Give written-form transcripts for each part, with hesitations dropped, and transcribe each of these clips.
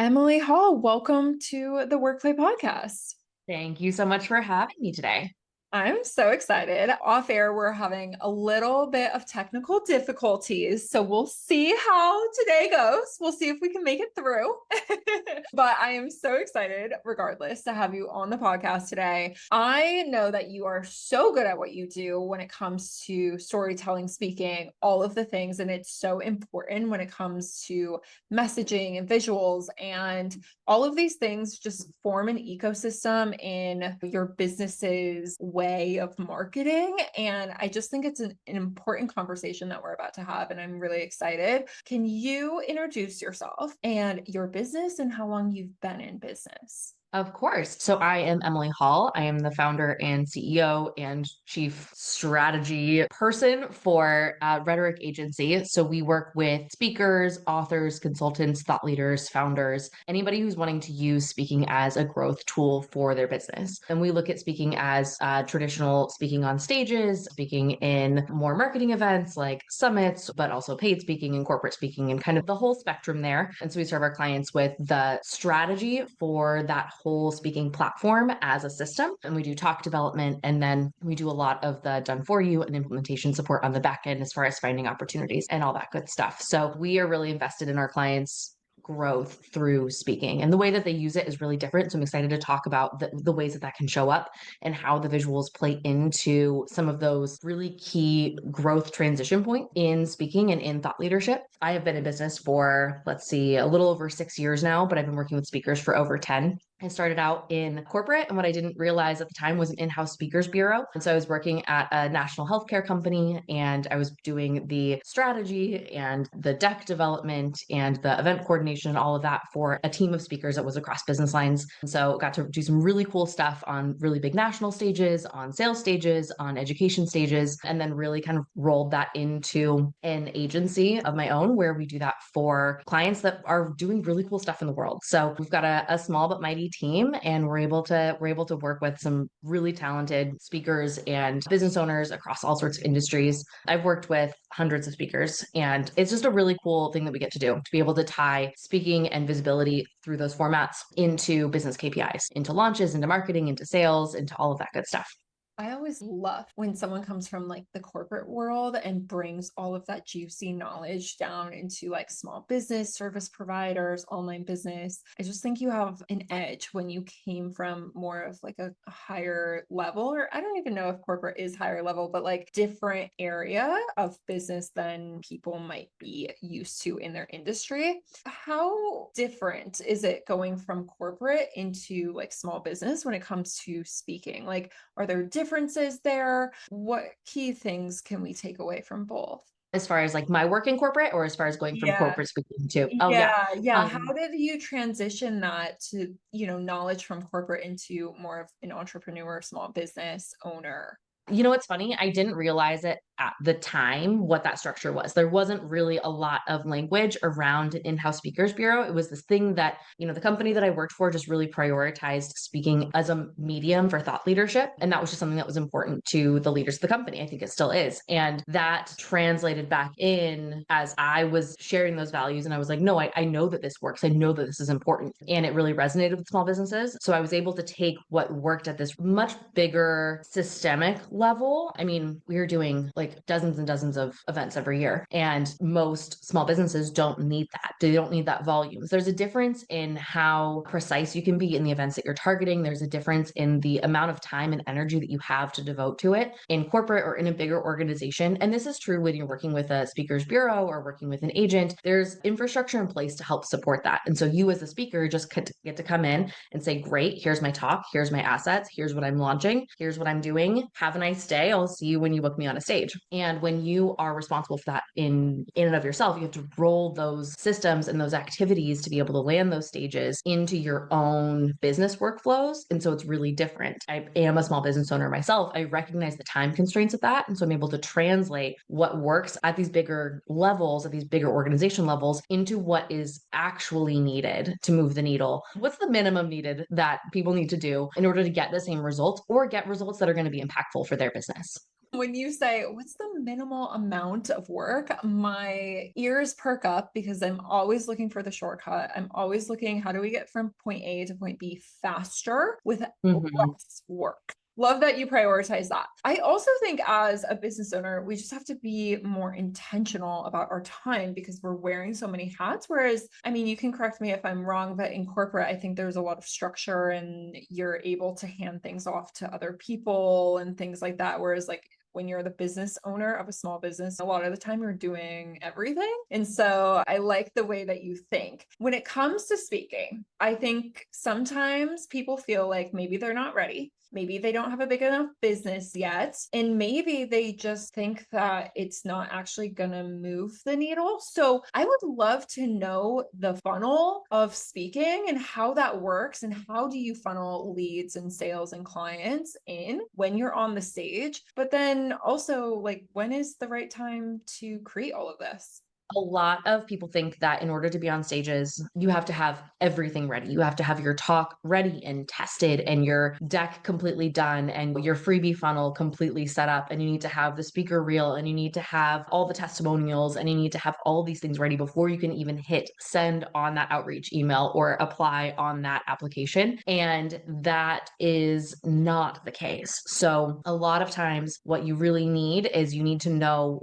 Emily Hall, welcome to the WorkPlay podcast. Thank you so much for having me today. I'm so excited. Off air, we're having a little bit of technical difficulties, so we'll see how today goes. We'll see if we can make it through. But I am so excited, regardless, to have you on the podcast today. I know that you are so good at what you do when it comes to storytelling, speaking, all of the things, and it's so important when it comes to messaging and visuals, and all of these things just form an ecosystem in your business's way of marketing. And I just think it's an important conversation that we're about to have. And I'm really excited. Can you introduce yourself and your business and how long you've been in business? Of course. So I am Emily Hall. I am the founder and CEO and chief strategy person for Rhetoric Agency. So we work with speakers, authors, consultants, thought leaders, founders, anybody who's wanting to use speaking as a growth tool for their business. And we look at speaking as traditional speaking on stages, speaking in more marketing events like summits, but also paid speaking and corporate speaking and kind of the whole spectrum there. And so we serve our clients with the strategy for that whole speaking platform as a system. And we do talk development. And then we do a lot of the done for you and implementation support on the back end as far as finding opportunities and all that good stuff. So we are really invested in our clients' growth through speaking, and the way that they use it is really different. So I'm excited to talk about the ways that that can show up and how the visuals play into some of those really key growth transition point in speaking and in thought leadership. I have been in business for, let's see, a little over 6 years now, but I've been working with speakers for over 10. I started out in corporate, and what I didn't realize at the time was an in-house speakers bureau. And so I was working at a national healthcare company, and I was doing the strategy and the deck development and the event coordination and all of that for a team of speakers that was across business lines. And so got to do some really cool stuff on really big national stages, on sales stages, on education stages, and then really kind of rolled that into an agency of my own where we do that for clients that are doing really cool stuff in the world. So we've got a small but mighty team, and we're able to work with some really talented speakers and business owners across all sorts of industries. I've worked with hundreds of speakers, and it's just a really cool thing that we get to be able to tie speaking and visibility through those formats into business KPIs, into launches, into marketing, into sales, into all of that good stuff. I always love when someone comes from like the corporate world and brings all of that juicy knowledge down into like small business, service providers, online business. I just think you have an edge when you came from more of like a higher level, or I don't even know if corporate is higher level, but like different area of business than people might be used to in their industry. How different is it going from corporate into like small business when it comes to speaking? Like, are there differences there? What key things can we take away from both? As far as like my work in corporate, or as far as going from Yeah. corporate speaking to, oh yeah. Yeah. How Um, did you transition that to, knowledge from corporate into more of an entrepreneur, small business owner? You know what's funny? I didn't realize it at the time what that structure was. There wasn't really a lot of language around an in-house speakers bureau. It was this thing that, the company that I worked for just really prioritized speaking as a medium for thought leadership. And that was just something that was important to the leaders of the company. I think it still is. And that translated back in as I was sharing those values. And I was like, no, I know that this works. I know that this is important. And it really resonated with small businesses. So I was able to take what worked at this much bigger systemic level. I mean, we were doing like dozens and dozens of events every year, and most small businesses don't need that. They don't need that volume. So there's a difference in how precise you can be in the events that you're targeting. There's a difference in the amount of time and energy that you have to devote to it in corporate or in a bigger organization. And this is true when you're working with a speakers bureau or working with an agent. There's infrastructure in place to help support that. And so you as a speaker just get to come in and say, great, here's my talk, here's my assets, here's what I'm launching, here's what I'm doing. Have a nice day. I'll see you when you book me on a stage. And when you are responsible for that in and of yourself, you have to roll those systems and those activities to be able to land those stages into your own business workflows. And so it's really different. I am a small business owner myself. I recognize the time constraints of that. And so I'm able to translate what works at these bigger levels, at these bigger organization levels, into what is actually needed to move the needle. What's the minimum needed that people need to do in order to get the same results or get results that are going to be impactful for their business? When you say, what's the minimal amount of work? My ears perk up because I'm always looking for the shortcut. I'm always looking, how do we get from point A to point B faster with Mhm. less work? Love that you prioritize that. I also think as a business owner, we just have to be more intentional about our time because we're wearing so many hats. Whereas, I mean, you can correct me if I'm wrong, but in corporate, I think there's a lot of structure and you're able to hand things off to other people and things like that. Whereas, like, when you're the business owner of a small business, a lot of the time you're doing everything. And so I like the way that you think. When it comes to speaking, I think sometimes people feel like maybe they're not ready. Maybe they don't have a big enough business yet. And maybe they just think that it's not actually going to move the needle. So I would love to know the funnel of speaking and how that works. And how do you funnel leads and sales and clients in when you're on the stage? But then also, like, when is the right time to create all of this? A lot of people think that in order to be on stages, you have to have everything ready. You have to have your talk ready and tested and your deck completely done and your freebie funnel completely set up. And you need to have the speaker reel and you need to have all the testimonials and you need to have all these things ready before you can even hit send on that outreach email or apply on that application. And that is not the case. So a lot of times what you really need is you need to know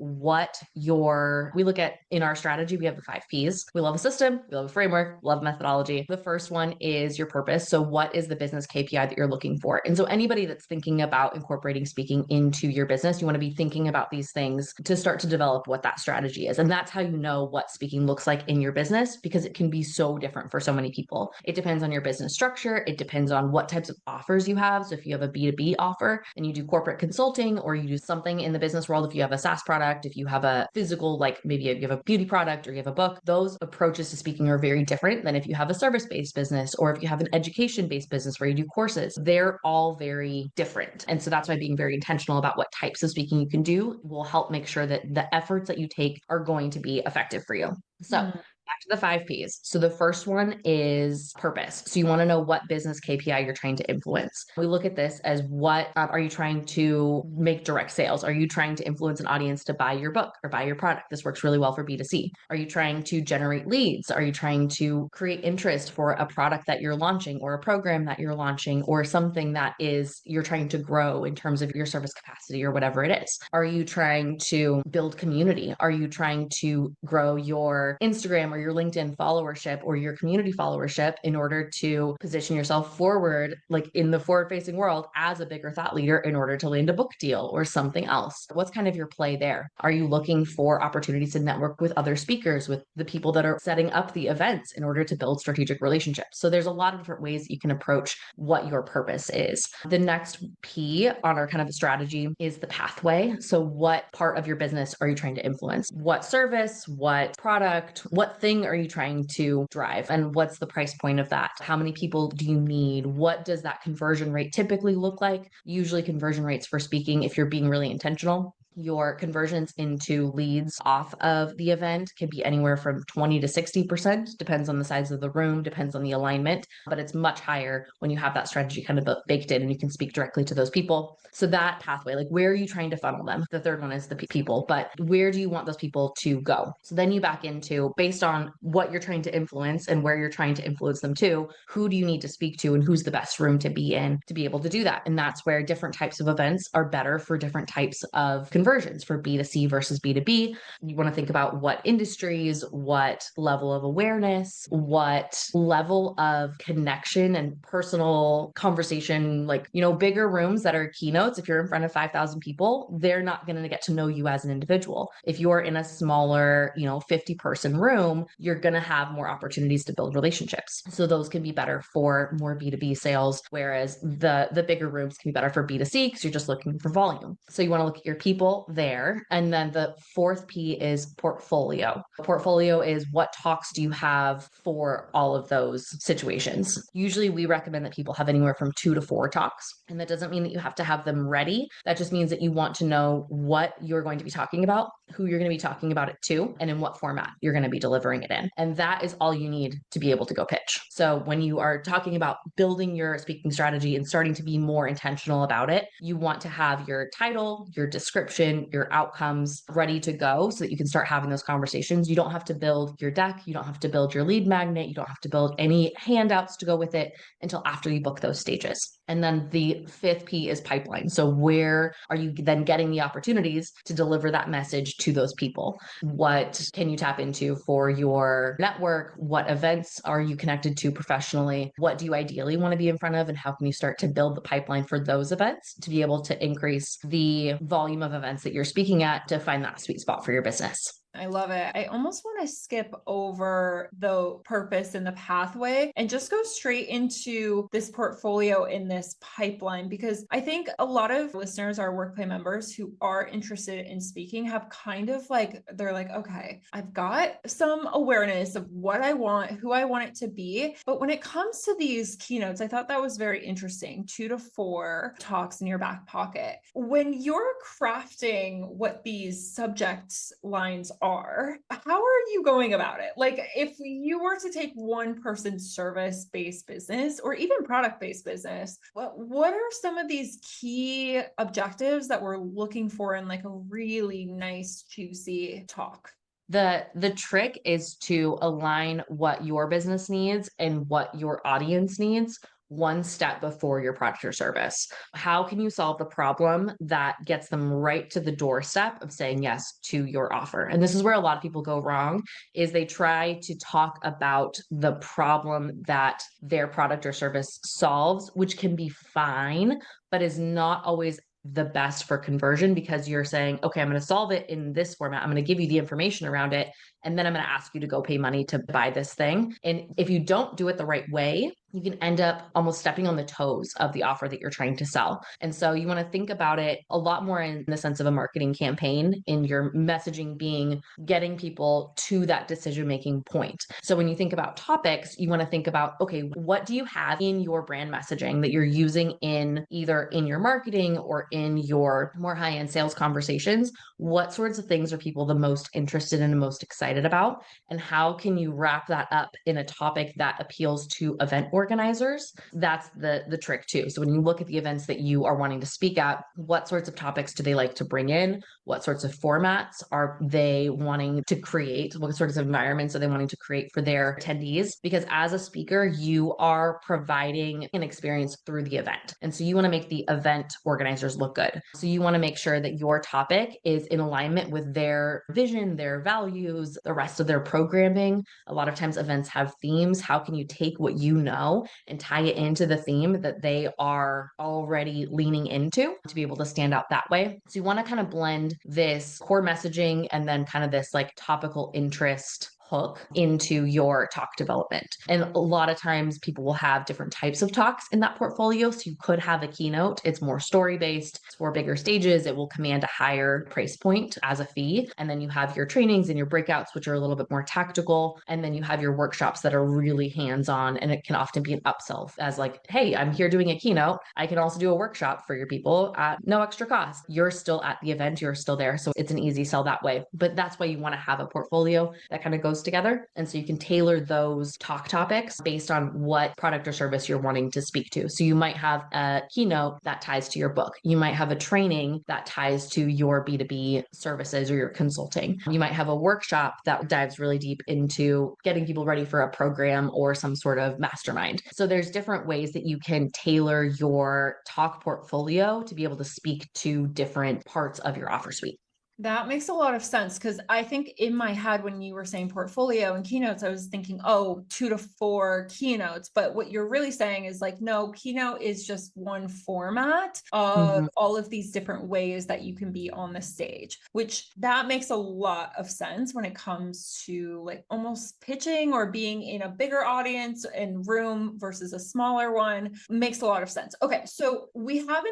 we look at in our strategy, we have the 5 Ps. We love a system, we love a framework, love methodology. The first one is your purpose. So, what is the business KPI that you're looking for? And so, anybody that's thinking about incorporating speaking into your business, you want to be thinking about these things to start to develop what that strategy is. And that's how you know what speaking looks like in your business because it can be so different for so many people. It depends on your business structure, it depends on what types of offers you have. So, if you have a B2B offer and you do corporate consulting or you do something in the business world, if you have a SaaS product, if you have a physical, like maybe you have a beauty product or you have a book, those approaches to speaking are very different than if you have a service-based business or if you have an education-based business where you do courses. They're all very different. And so that's why being very intentional about what types of speaking you can do will help make sure that the efforts that you take are going to be effective for you. So back to the 5 Ps. So the first one is purpose. So you want to know what business KPI you're trying to influence. We look at this as what are you trying to make direct sales? Are you trying to influence an audience to buy your book or buy your product? This works really well for B2C. Are you trying to generate leads? Are you trying to create interest for a product that you're launching or a program that you're launching or something that is you're trying to grow in terms of your service capacity or whatever it is? Are you trying to build community? Are you trying to grow your Instagram or your LinkedIn followership or your community followership in order to position yourself forward, like in the forward facing world as a bigger thought leader in order to land a book deal or something else? What's kind of your play there? Are you looking for opportunities to network with other speakers, with the people that are setting up the events in order to build strategic relationships? So there's a lot of different ways that you can approach what your purpose is. The next P on our kind of strategy is the pathway. So what part of your business are you trying to influence? What service, what product, what thing are you trying to drive? And what's the price point of that? How many people do you need? What does that conversion rate typically look like? Usually conversion rates for speaking, if you're being really intentional, your conversions into leads off of the event can be anywhere from 20 to 60%, depends on the size of the room, depends on the alignment, but it's much higher when you have that strategy kind of baked in and you can speak directly to those people. So that pathway, like where are you trying to funnel them? The third one is the people, but where do you want those people to go? So then you back into based on what you're trying to influence and where you're trying to influence them to, who do you need to speak to and who's the best room to be in to be able to do that? And that's where different types of events are better for different types of conversions for B2C versus B2B. You want to think about what industries, what level of awareness, what level of connection and personal conversation, like, bigger rooms that are keynotes. If you're in front of 5,000 people, they're not going to get to know you as an individual. If you're in a smaller, 50 person room, you're going to have more opportunities to build relationships. So those can be better for more B2B sales, whereas the bigger rooms can be better for B2C because you're just looking for volume. So you want to look at your people people there. And then the fourth P is portfolio. Portfolio is what talks do you have for all of those situations. Usually we recommend that people have anywhere from 2 to 4 talks. And that doesn't mean that you have to have them ready. That just means that you want to know what you're going to be talking about, who you're going to be talking about it to, and in what format you're going to be delivering it in. And that is all you need to be able to go pitch. So when you are talking about building your speaking strategy and starting to be more intentional about it, you want to have your title, your description, your outcomes ready to go so that you can start having those conversations. You don't have to build your deck. You don't have to build your lead magnet. You don't have to build any handouts to go with it until after you book those stages. And then the fifth P is pipeline. So where are you then getting the opportunities to deliver that message to those people? What can you tap into for your network? What events are you connected to professionally? What do you ideally want to be in front of? And how can you start to build the pipeline for those events to be able to increase the volume of events that you're speaking at to find that sweet spot for your business? I love it. I almost want to skip over the purpose and the pathway and just go straight into this portfolio in this pipeline, because I think a lot of listeners, our WorkPlay members who are interested in speaking, have kind of like, they're like, okay, I've got some awareness of what I want, who I want it to be. But when it comes to these keynotes, I thought that was very interesting. 2 to 4 talks in your back pocket. When you're crafting what these subject lines are, how are you going about it? Like, if you were to take one person's service-based business or even product-based business, what are some of these key objectives that we're looking for in like a really nice, juicy talk? The trick is to align what your business needs and what your audience needs one step before your product or service. How can you solve the problem that gets them right to the doorstep of saying yes to your offer? And this is where a lot of people go wrong, is they try to talk about the problem that their product or service solves, which can be fine, but is not always the best for conversion, because you're saying, okay, I'm going to solve it in this format. I'm going to give you the information around it. And then I'm going to ask you to go pay money to buy this thing. And if you don't do it the right way, you can end up almost stepping on the toes of the offer that you're trying to sell. And so you want to think about it a lot more in the sense of a marketing campaign, in your messaging being getting people to that decision-making point. So when you think about topics, you want to think about, okay, what do you have in your brand messaging that you're using in either in your marketing or in your more high-end sales conversations? What sorts of things are people the most interested in and most excited about? And how can you wrap that up in a topic that appeals to event organizers? That's the trick too. So when you look at the events that you are wanting to speak at, what sorts of topics do they like to bring in? What sorts of formats are they wanting to create? What sorts of environments are they wanting to create for their attendees? Because as a speaker, you are providing an experience through the event. And so you want to make the event organizers look good. So you want to make sure that your topic is in alignment with their vision, their values, the rest of their programming. A lot of times events have themes. How can you take what you know and tie it into the theme that they are already leaning into to be able to stand out that way? So you want to kind of blend this core messaging and then kind of this like topical interest hook into your talk development. And a lot of times people will have different types of talks in that portfolio. So you could have a keynote. It's more story-based. It's for bigger stages. It will command a higher price point as a fee. And then you have your trainings and your breakouts, which are a little bit more tactical. And then you have your workshops that are really hands-on. And it can often be an upsell as like, hey, I'm here doing a keynote. I can also do a workshop for your people at no extra cost. You're still at the event. You're still there. So it's an easy sell that way. But that's why you want to have a portfolio that kind of goes together. And so you can tailor those talk topics based on what product or service you're wanting to speak to. So you might have a keynote that ties to your book. You might have a training that ties to your B2B services or your consulting. You might have a workshop that dives really deep into getting people ready for a program or some sort of mastermind. So there's different ways that you can tailor your talk portfolio to be able to speak to different parts of your offer suite. That makes a lot of sense because I think in my head, when you were saying portfolio and keynotes, I was thinking, oh, 2 to 4 keynotes. But what you're really saying is like, no, keynote is just one format of all of these different ways that you can be on the stage, which that makes a lot of sense when it comes to like almost pitching or being in a bigger audience and room versus a smaller one. Makes a lot of sense. Okay, so we have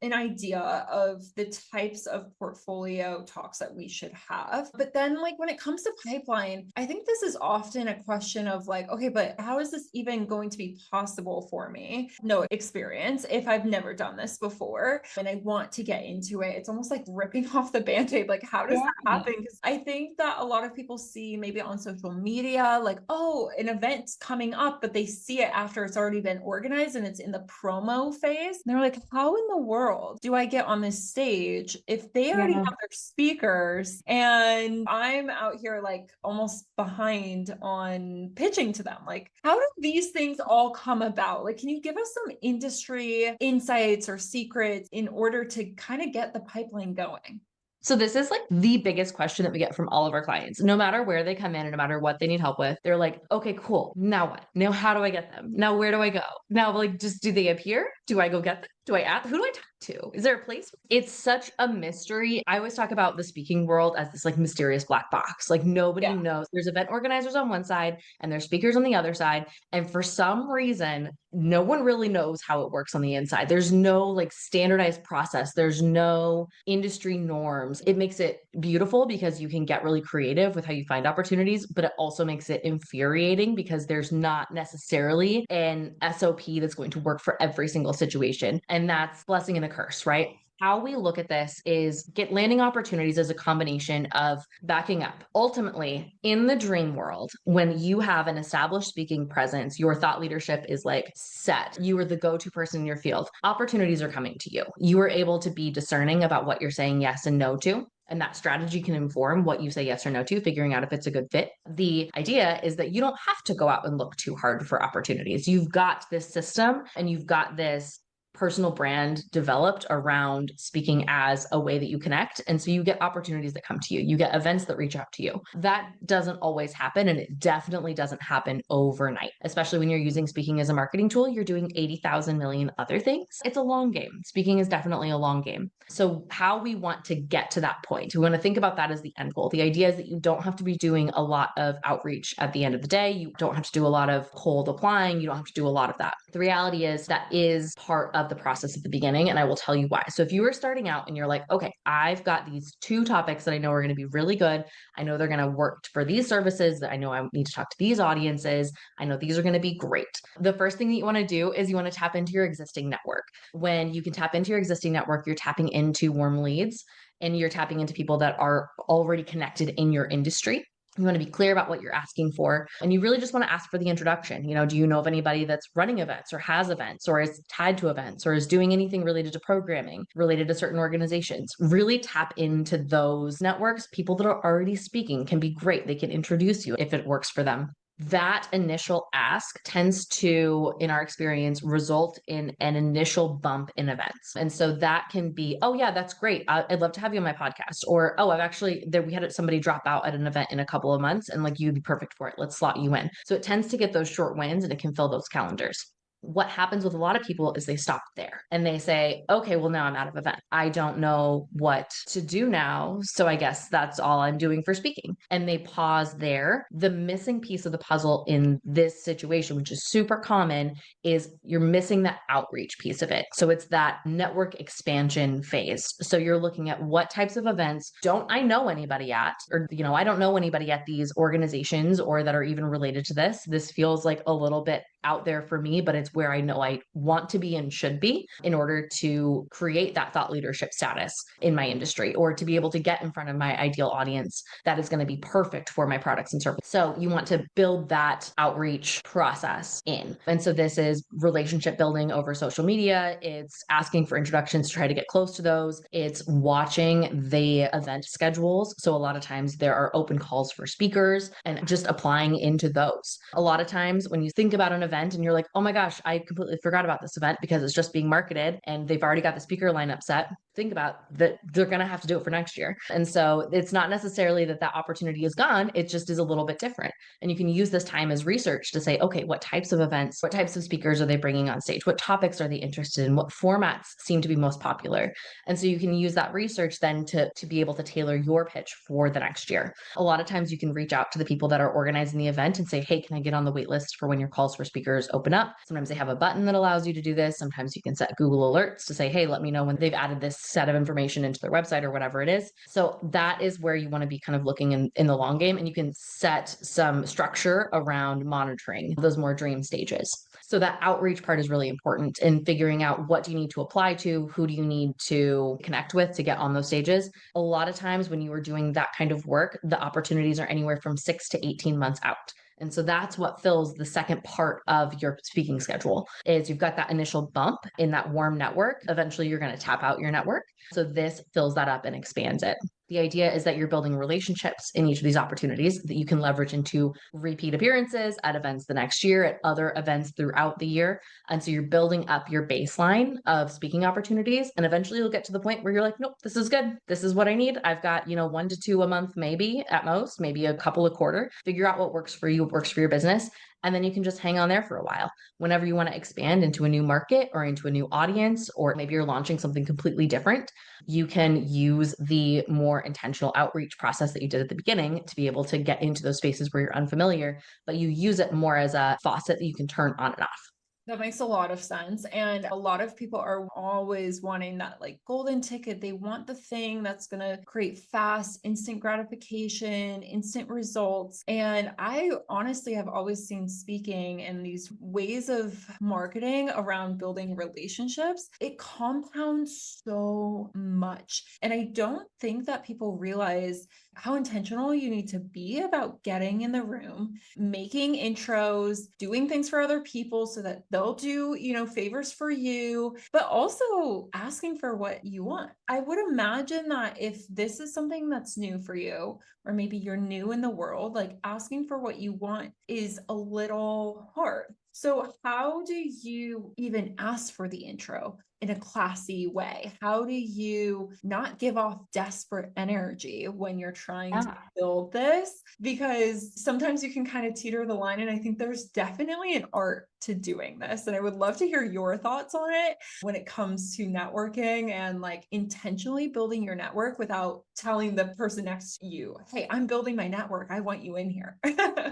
an idea of the types of portfolio talks that we should have. But then like when it comes to pipeline, I think this is often a question of like, okay, but how is this even going to be possible for me? No experience if I've never done this before and I want to get into it. It's almost like ripping off the band-aid. Like, how does that happen? Because I think that a lot of people see maybe on social media, like, oh, an event's coming up, but they see it after it's already been organized and it's in the promo phase. And they're like, how in the world do I get on this stage if they already have their speakers and I'm out here like almost behind on pitching to them? Like, how do these things all come about? Like, can you give us some industry insights or secrets in order to kind of get the pipeline going? So this is like the biggest question that we get from all of our clients. No matter where they come in and no matter what they need help with, they're like, okay, cool. Now what? Now how do I get them? Now where do I go? Now like just do they appear? Do I go get them? Do I ask? Who do I talk to? Is there a place? It's such a mystery. I always talk about the speaking world as this like mysterious black box. Like nobody knows. There's event organizers on one side and there's speakers on the other side. And for some reason, no one really knows how it works on the inside. There's no like standardized process. There's no industry norms. It makes it beautiful because you can get really creative with how you find opportunities, but it also makes it infuriating because there's not necessarily an SOP that's going to work for every single situation. And that's blessing and a curse, right? How we look at this is get landing opportunities as a combination of backing up. Ultimately, in the dream world, when you have an established speaking presence, your thought leadership is like set. You are the go-to person in your field. Opportunities are coming to you. You are able to be discerning about what you're saying yes and no to. And that strategy can inform what you say yes or no to, figuring out if it's a good fit. The idea is that you don't have to go out and look too hard for opportunities. You've got this system and you've got this personal brand developed around speaking as a way that you connect. And so you get opportunities that come to you. You get events that reach out to you. That doesn't always happen. And it definitely doesn't happen overnight, especially when you're using speaking as a marketing tool. You're doing 80,000 million other things. It's a long game. Speaking is definitely a long game. So how we want to get to that point, we want to think about that as the end goal. The idea is that you don't have to be doing a lot of outreach at the end of the day. You don't have to do a lot of cold applying. You don't have to do a lot of that. The reality is that is part of the process at the beginning, and I will tell you why. So if you are starting out and you're like, okay, I've got these 2 topics that I know are going to be really good. I know they're going to work for these services. That I know I need to talk to these audiences. I know these are going to be great. The first thing that you want to do is you want to tap into your existing network. When you can tap into your existing network, you're tapping into warm leads and you're tapping into people that are already connected in your industry. You want to be clear about what you're asking for. And you really just want to ask for the introduction. Do you know of anybody that's running events or has events or is tied to events or is doing anything related to programming, related to certain organizations? Really tap into those networks. People that are already speaking can be great. They can introduce you if it works for them. That initial ask tends to, in our experience, result in an initial bump in events. And so that can be, oh yeah, that's great. I'd love to have you on my podcast. Or, oh, we had somebody drop out at an event in a couple of months and like, you'd be perfect for it. Let's slot you in. So it tends to get those short wins and it can fill those calendars. What happens with a lot of people is they stop there and they say, okay, well, now I'm out of event. I don't know what to do now. So I guess that's all I'm doing for speaking. And they pause there. The missing piece of the puzzle in this situation, which is super common, is you're missing that outreach piece of it. So it's that network expansion phase. So you're looking at what types of events don't I know anybody at, or, I don't know anybody at these organizations or that are even related to this. This feels like a little bit out there for me, but it's where I know I want to be and should be in order to create that thought leadership status in my industry or to be able to get in front of my ideal audience that is going to be perfect for my products and services. So you want to build that outreach process in. And so this is relationship building over social media. It's asking for introductions to try to get close to those. It's watching the event schedules. So a lot of times there are open calls for speakers and just applying into those. A lot of times when you think about an event and you're like, oh my gosh, I completely forgot about this event because it's just being marketed and they've already got the speaker lineup set. think about that they're going to have to do it for next year. And so it's not necessarily that that opportunity is gone. It just is a little bit different. And you can use this time as research to say, okay, what types of events, what types of speakers are they bringing on stage? What topics are they interested in? What formats seem to be most popular? And so you can use that research then to be able to tailor your pitch for the next year. A lot of times you can reach out to the people that are organizing the event and say, hey, can I get on the wait list for when your calls for speakers open up? Sometimes they have a button that allows you to do this. Sometimes you can set Google alerts to say, hey, let me know when they've added this set of information into their website or whatever it is. So that is where you want to be kind of looking in the long game, and you can set some structure around monitoring those more dream stages. So that outreach part is really important in figuring out what do you need to apply to, who do you need to connect with to get on those stages. A lot of times when you are doing that kind of work, the opportunities are anywhere from 6 to 18 months out. And so that's what fills the second part of your speaking schedule is you've got that initial bump in that warm network. Eventually you're going to tap out your network. So this fills that up and expands it. The idea is that you're building relationships in each of these opportunities that you can leverage into repeat appearances at events the next year, at other events throughout the year. And so you're building up your baseline of speaking opportunities. And eventually you'll get to the point where you're like, nope, this is good. This is what I need. I've got, 1 to 2 a month, maybe at most, maybe a couple a quarter. Figure out what works for you, what works for your business. And then you can just hang on there for a while. Whenever you want to expand into a new market or into a new audience, or maybe you're launching something completely different, you can use the more intentional outreach process that you did at the beginning to be able to get into those spaces where you're unfamiliar, but you use it more as a faucet that you can turn on and off. That makes a lot of sense. And a lot of people are always wanting that like golden ticket. They want the thing that's going to create fast, instant gratification, instant results. And I honestly have always seen speaking and these ways of marketing around building relationships. It compounds so much. And I don't think that people realize how intentional you need to be about getting in the room, making intros, doing things for other people so that they'll do, favors for you, but also asking for what you want. I would imagine that if this is something that's new for you, or maybe you're new in the world, like asking for what you want is a little hard. So how do you even ask for the intro in a classy way? How do you not give off desperate energy when you're trying to build this? Because sometimes you can kind of teeter the line. And I think there's definitely an art to doing this. And I would love to hear your thoughts on it when it comes to networking and like intentionally building your network without telling the person next to you, hey, I'm building my network. I want you in here.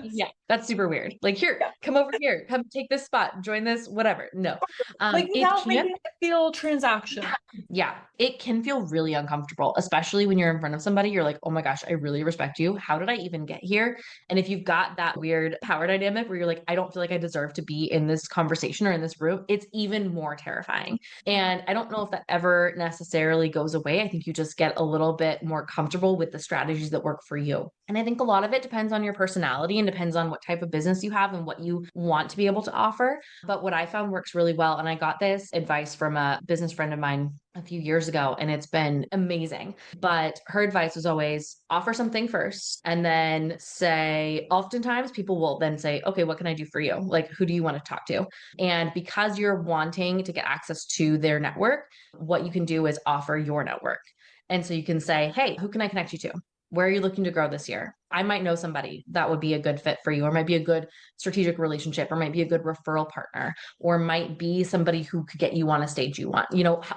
Yeah, that's super weird. Like, here, come over here, come take this spot, join this, whatever. No, Like it without can. making it feel transactional. Yeah, it can feel really uncomfortable, especially when you're in front of somebody. You're like, oh my gosh, I really respect you. How did I even get here? And if you've got that weird power dynamic where you're like, I don't feel like I deserve to be in this conversation or in this room, it's even more terrifying. And I don't know if that ever necessarily goes away. I think you just get a little bit more comfortable with the strategies that work for you. And I think a lot of it depends on your personality and depends on what type of business you have and what you want to be able to offer. But what I found works really well, and I got this advice from a business friend of mine a few years ago, and it's been amazing. But her advice was always offer something first and then say, oftentimes people will then say, okay, what can I do for you? Like, who do you want to talk to? And because you're wanting to get access to their network, what you can do is offer your network. And so you can say, hey, who can I connect you to? Where are you looking to grow this year? I might know somebody that would be a good fit for you, or might be a good strategic relationship, or might be a good referral partner, or might be somebody who could get you on a stage you want.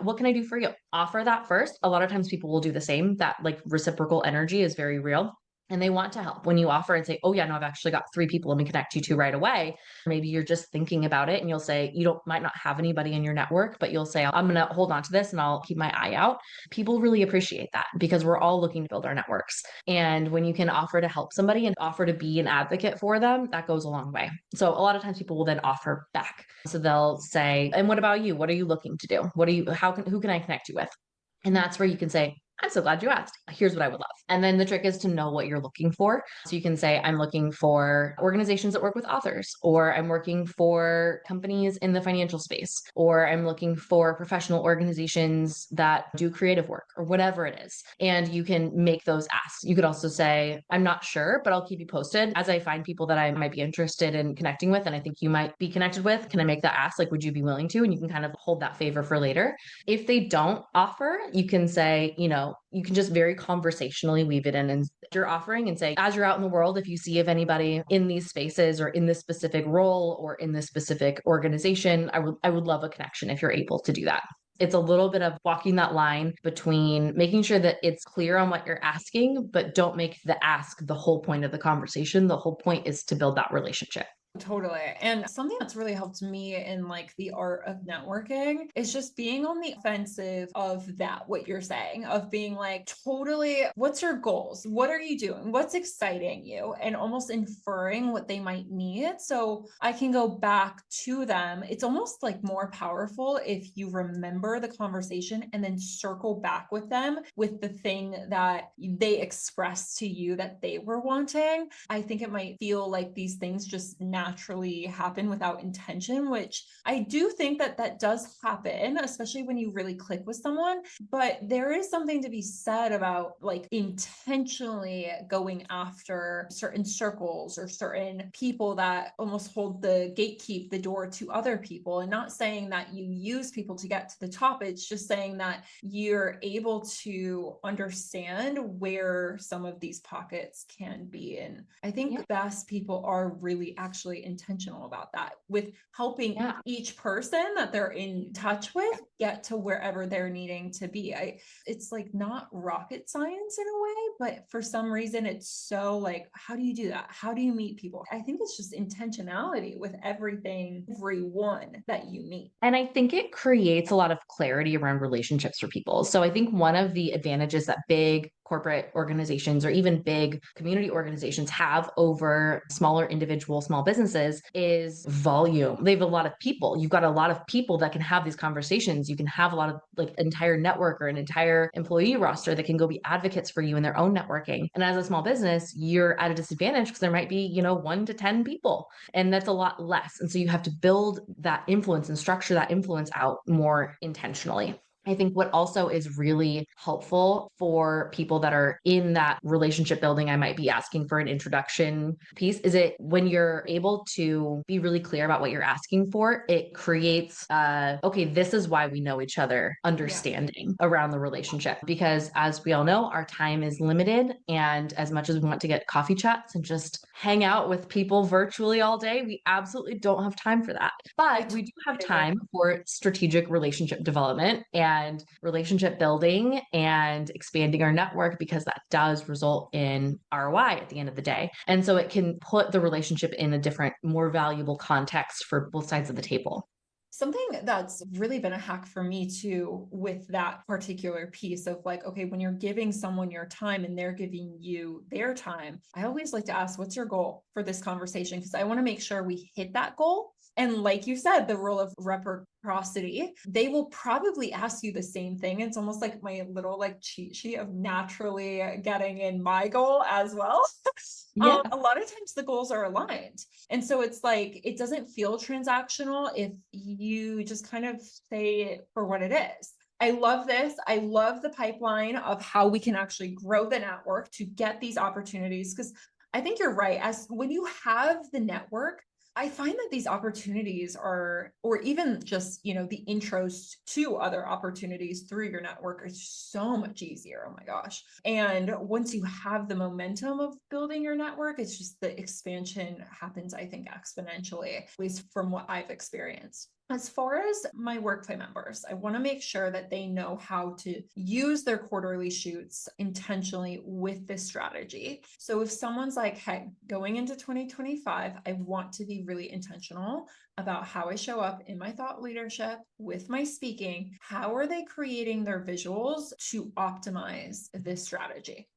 What can I do for you? Offer that first. A lot of times people will do the same. That like reciprocal energy is very real. And they want to help. When you offer and say, oh yeah, no, I've actually got 3 people let me connect you to right away. Maybe you're just thinking about it and you'll say, might not have anybody in your network, but you'll say, I'm going to hold on to this and I'll keep my eye out. People really appreciate that because we're all looking to build our networks. And when you can offer to help somebody and offer to be an advocate for them, that goes a long way. So a lot of times people will then offer back. So they'll say, and what about you? What are you looking to do? Who can I connect you with? And that's where you can say, I'm so glad you asked. Here's what I would love. And then the trick is to know what you're looking for. So you can say, I'm looking for organizations that work with authors, or I'm working for companies in the financial space, or I'm looking for professional organizations that do creative work, or whatever it is. And you can make those asks. You could also say, I'm not sure, but I'll keep you posted as I find people that I might be interested in connecting with and I think you might be connected with. Can I make that ask? Like, would you be willing to? And you can kind of hold that favor for later. If they don't offer, you can say, you can just very conversationally weave it in and you're offering and say, as you're out in the world, if you see of anybody in these spaces or in this specific role or in this specific organization, I would love a connection if you're able to do that. It's a little bit of walking that line between making sure that it's clear on what you're asking, but don't make the ask the whole point of the conversation. The whole point is to build that relationship. Totally. And something that's really helped me in like the art of networking is just being on the offensive of that, what you're saying, of being like, totally, what's your goals? What are you doing? What's exciting you? And almost inferring what they might need. So I can go back to them. It's almost like more powerful if you remember the conversation and then circle back with them with the thing that they expressed to you that they were wanting. I think it might feel like these things just naturally happen without intention, which I do think that that does happen, especially when you really click with someone. But there is something to be said about like intentionally going after certain circles or certain people that almost hold the gatekeep the door to other people. And not saying that you use people to get to the top, it's just saying that you're able to understand where some of these pockets can be. And I think best people are really actually intentional about that with helping each person that they're in touch with get to wherever they're needing to be. It's like not rocket science in a way, but for some reason it's so like, how do you do that? How do you meet people? I think it's just intentionality with everyone that you meet. And I think it creates a lot of clarity around relationships for people. So I think one of the advantages that big corporate organizations or even big community organizations have over smaller individual small businesses is volume. They have a lot of people. You've got a lot of people that can have these conversations. You can have a lot of like entire network or an entire employee roster that can go be advocates for you in their own networking. And as a small business, you're at a disadvantage because there might be, 1 to 10 people, and that's a lot less. And so you have to build that influence and structure that influence out more intentionally. I think what also is really helpful for people that are in that relationship building, I might be asking for an introduction piece, is it when you're able to be really clear about what you're asking for, it creates, okay, this is why we know each other, understanding around the relationship. Because as we all know, our time is limited. And as much as we want to get coffee chats and just hang out with people virtually all day, we absolutely don't have time for that. But we do have time for strategic relationship development and relationship building and expanding our network, because that does result in ROI at the end of the day. And so it can put the relationship in a different, more valuable context for both sides of the table. Something that's really been a hack for me too, with that particular piece of like, okay, when you're giving someone your time and they're giving you their time, I always like to ask, what's your goal for this conversation? Because I want to make sure we hit that goal. And like you said, the rule of reciprocity, they will probably ask you the same thing. It's almost like my little like cheat sheet of naturally getting in my goal as well. A lot of times the goals are aligned. And so it's like, it doesn't feel transactional if you just kind of say it for what it is. I love this. I love the pipeline of how we can actually grow the network to get these opportunities. Because I think you're right. As when you have the network, I find that these opportunities are, or even just, the intros to other opportunities through your network is so much easier. Oh my gosh. And once you have the momentum of building your network, it's just the expansion happens, I think, exponentially, at least from what I've experienced. As far as my WorkPlay members, I want to make sure that they know how to use their quarterly shoots intentionally with this strategy. So if someone's like, hey, going into 2025, I want to be really intentional about how I show up in my thought leadership with my speaking, how are they creating their visuals to optimize this strategy?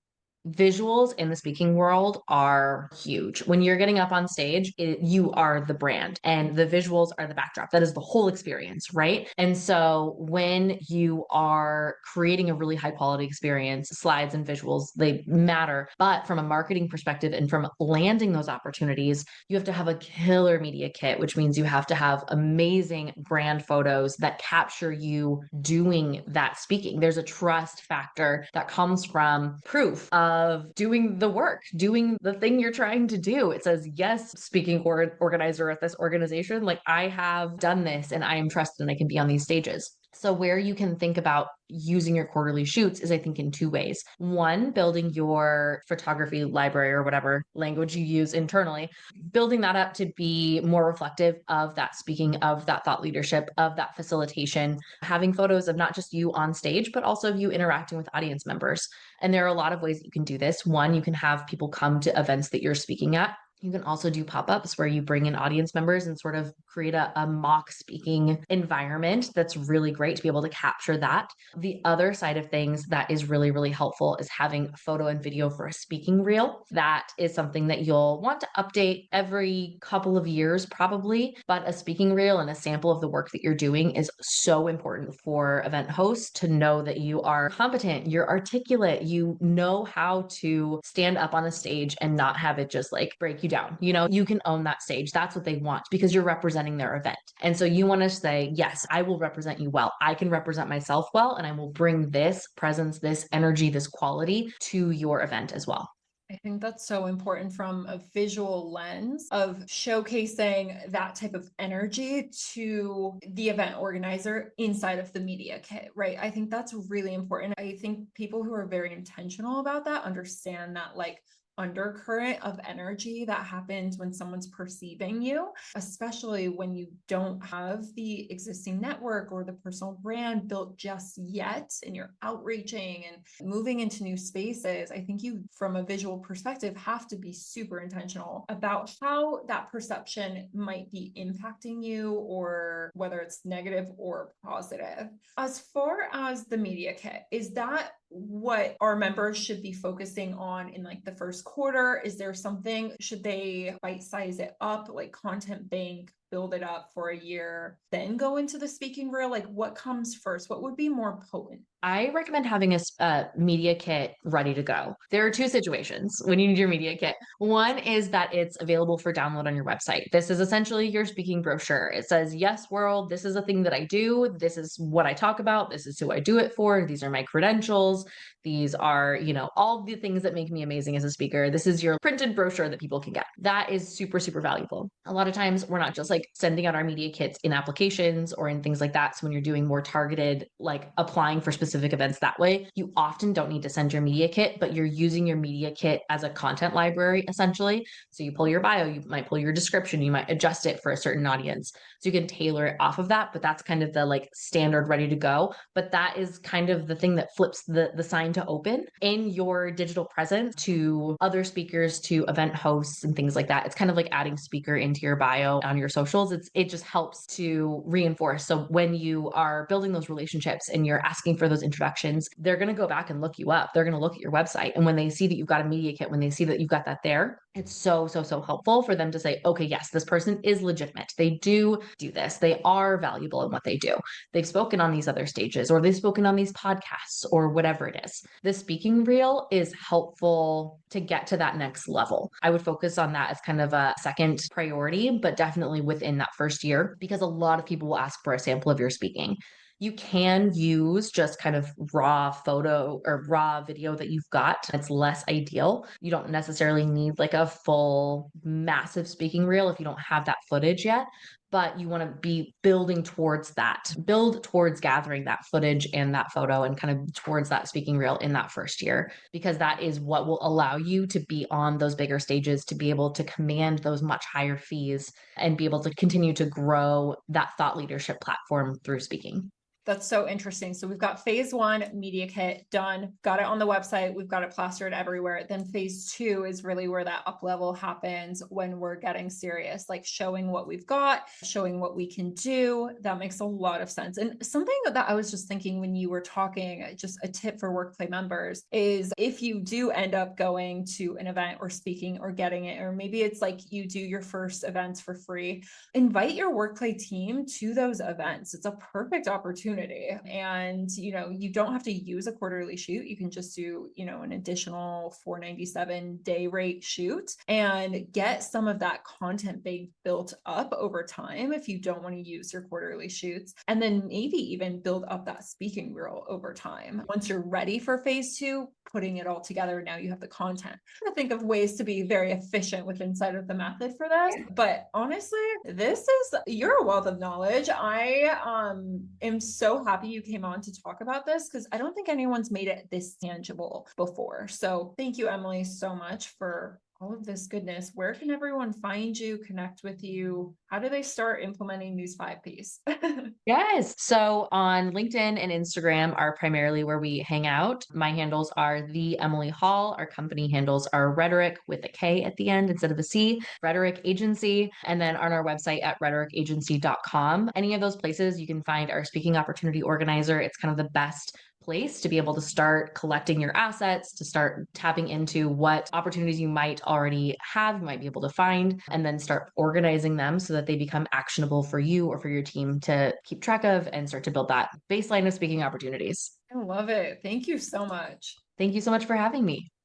Visuals in the speaking world are huge. When you're getting up on stage, you are the brand and the visuals are the backdrop. That is the whole experience, right? And so when you are creating a really high quality experience, slides and visuals, they matter. But from a marketing perspective and from landing those opportunities, you have to have a killer media kit, which means you have to have amazing brand photos that capture you doing that speaking. There's a trust factor that comes from proof of doing the work, doing the thing you're trying to do. It says, yes, speaking organizer at this organization, like I have done this and I am trusted and I can be on these stages. So where you can think about using your quarterly shoots is I think in two ways. One, building your photography library or whatever language you use internally, building that up to be more reflective of that speaking, of that thought leadership, of that facilitation, having photos of not just you on stage, but also of you interacting with audience members. And there are a lot of ways that you can do this. One, you can have people come to events that you're speaking at. You can also do pop-ups where you bring in audience members and sort of create a mock speaking environment that's really great to be able to capture that. The other side of things that is really, really helpful is having photo and video for a speaking reel. That is something that you'll want to update every couple of years, probably. But a speaking reel and a sample of the work that you're doing is so important for event hosts to know that you are competent, you're articulate, you know how to stand up on a stage and not have it just like break you down. You know, you can own that stage. That's what they want because you're representing their event. And so you want to say, yes, I will represent you well. I can represent myself well, and I will bring this presence, this energy, this quality to your event as well. I think that's so important from a visual lens of showcasing that type of energy to the event organizer inside of the media kit, right? I think that's really important. I think people who are very intentional about that understand that like undercurrent of energy that happens when someone's perceiving you, especially when you don't have the existing network or the personal brand built just yet and you're outreaching and moving into new spaces. I think you, from a visual perspective, have to be super intentional about how that perception might be impacting you or whether it's negative or positive. As far as the media kit, is that what our members should be focusing on in like the first quarter? Is there something, should they bite size it up, like content bank, build it up for a year, then go into the speaking reel? Like what comes first? What would be more potent? I recommend having a media kit ready to go. There are two situations when you need your media kit. One is that it's available for download on your website. This is essentially your speaking brochure. It says, yes, world, this is a thing that I do. This is what I talk about. This is who I do it for. These are my credentials. These are, you know, all the things that make me amazing as a speaker. This is your printed brochure that people can get. That is super, super valuable. A lot of times we're not just like sending out our media kits in applications or in things like that. So when you're doing more targeted, like applying for specific events that way, you often don't need to send your media kit, but you're using your media kit as a content library essentially. So you pull your bio, you might pull your description, you might adjust it for a certain audience. So you can tailor it off of that, but that's kind of the like standard ready to go. But that is kind of the thing that flips the sign to open in your digital presence to other speakers, to event hosts and things like that. It's kind of like adding speaker into your bio on your socials. It just helps to reinforce. So when you are building those relationships and you're asking for those introductions, they're going to go back and look you up. They're going to look at your website. And when they see that you've got a media kit, when they see that you've got that there, it's so, so, so helpful for them to say, okay, yes, this person is legitimate. They do this. They are valuable in what they do. They've spoken on these other stages, or they've spoken on these podcasts, or whatever it is. The speaking reel is helpful to get to that next level. I would focus on that as kind of a second priority, but definitely within that first year, because a lot of people will ask for a sample of your speaking. You can use just kind of raw photo or raw video that you've got. It's less ideal. You don't necessarily need like a full massive speaking reel if you don't have that footage yet, but you want to be building towards that, build towards gathering that footage and that photo and kind of towards that speaking reel in that first year, because that is what will allow you to be on those bigger stages, to be able to command those much higher fees and be able to continue to grow that thought leadership platform through speaking. That's so interesting. So we've got phase one media kit done, got it on the website. We've got it plastered everywhere. Then phase two is really where that up level happens when we're getting serious, like showing what we've got, showing what we can do. That makes a lot of sense. And something that I was just thinking when you were talking, just a tip for WorkPlay members is if you do end up going to an event or speaking or getting it, or maybe it's like you do your first events for free, invite your WorkPlay team to those events. It's a perfect opportunity. And, you don't have to use a quarterly shoot. You can just do, an additional $497 day rate shoot and get some of that content being built up over time if you don't want to use your quarterly shoots. And then maybe even build up that speaking reel over time. Once you're ready for phase two, putting it all together, now you have the content. I think of ways to be very efficient with inside of the method for this. But honestly, you're a wealth of knowledge. I am so happy you came on to talk about this because I don't think anyone's made it this tangible before. So thank you, Emily, so much for all of this goodness. Where can everyone find you, connect with you? How do they start implementing these 5 Ps? Yes. So on LinkedIn and Instagram are primarily where we hang out. My handles are the Emily Hall. Our company handles are Rhetoric with a K at the end instead of a C, Rhetoric Agency. And then on our website at rhetoricagency.com. Any of those places you can find our speaking opportunity organizer. It's kind of the best place to be able to start collecting your assets, to start tapping into what opportunities you might already have, you might be able to find, and then start organizing them so that they become actionable for you or for your team to keep track of and start to build that baseline of speaking opportunities. I love it. Thank you so much. Thank you so much for having me.